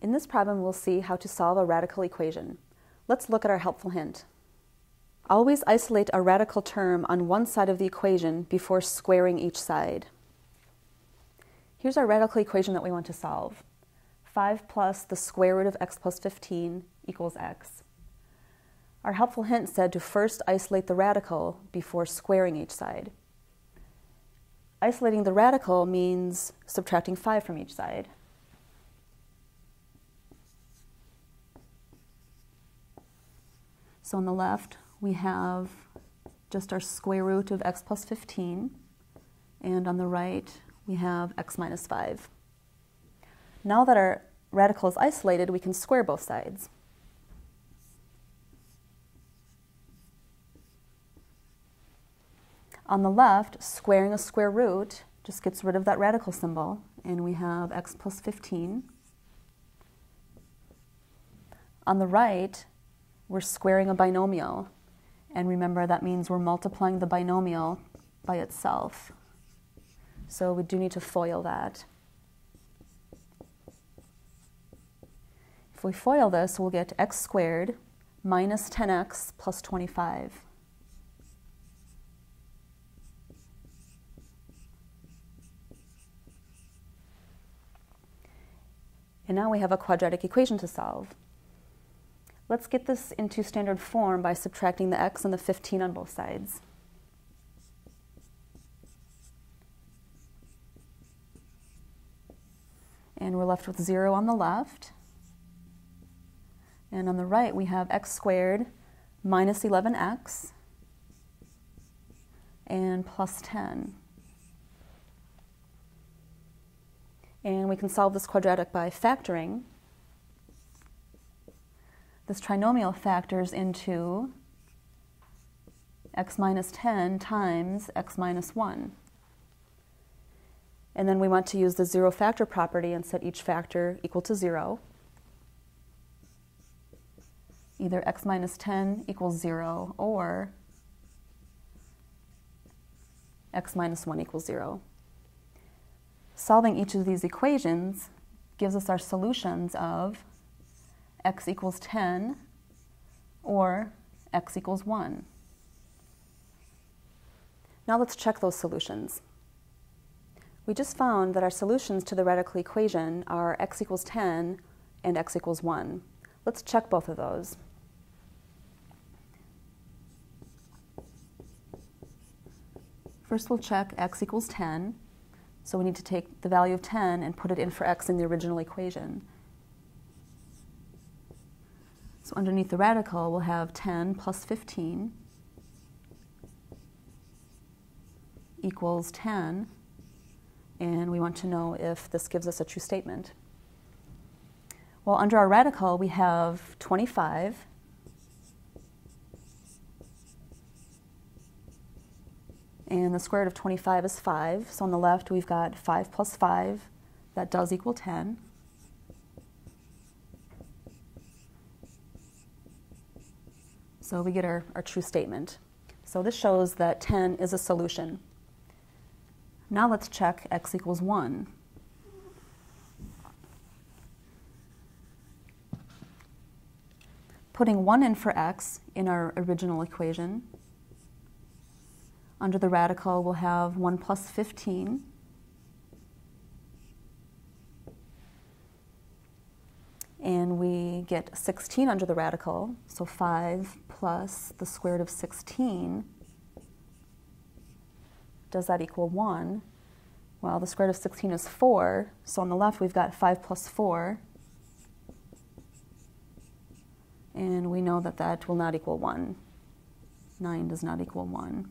In this problem, we'll see how to solve a radical equation. Let's look at our helpful hint. Always isolate a radical term on one side of the equation before squaring each side. Here's our radical equation that we want to solve. 5 plus the square root of x plus 15 equals x. Our helpful hint said to first isolate the radical before squaring each side. Isolating the radical means subtracting 5 from each side. So on the left, we have just our square root of x plus 15, and on the right, we have x minus 5. Now that our radical is isolated, we can square both sides. On the left, squaring a square root just gets rid of that radical symbol, and we have x plus 15. On the right, we're squaring a binomial, and remember that means we're multiplying the binomial by itself. So we do need to FOIL that. If we FOIL this, we'll get x squared minus 10x plus 25. And now we have a quadratic equation to solve. Let's get this into standard form by subtracting the x and the 15 on both sides. And we're left with 0 on the left. And on the right, we have x squared minus 11x and plus 10. And we can solve this quadratic by factoring. This trinomial factors into x minus 10 times x minus 1. And then we want to use the zero factor property and set each factor equal to 0. Either x minus 10 equals 0 or x minus 1 equals 0. Solving each of these equations gives us our solutions of x equals 10 or x equals 1. Now let's check those solutions. We just found that our solutions to the radical equation are x equals 10 and x equals 1. Let's check both of those. First we'll check x equals 10. So we need to take the value of 10 and put it in for x in the original equation. So underneath the radical, we'll have 10 plus 15 equals 10. And we want to know if this gives us a true statement. Well, under our radical, we have 25. And the square root of 25 is 5. So on the left, we've got 5 plus 5. That does equal 10. So we get our true statement. So this shows that 10 is a solution. Now let's check x equals 1. Putting 1 in for x in our original equation, under the radical, we'll have 1 plus 15. And we get 16 under the radical, so 5 plus the square root of 16. Does that equal 1? Well, the square root of 16 is 4, so on the left we've got 5 plus 4. And we know that that will not equal 1. 9 does not equal 1.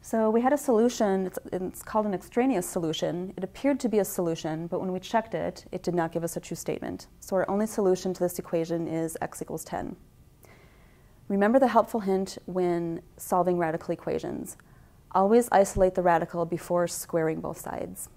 So we had a solution, it's called an extraneous solution. It appeared to be a solution, but when we checked it, it did not give us a true statement. So our only solution to this equation is x equals 10. Remember the helpful hint when solving radical equations. Always isolate the radical before squaring both sides.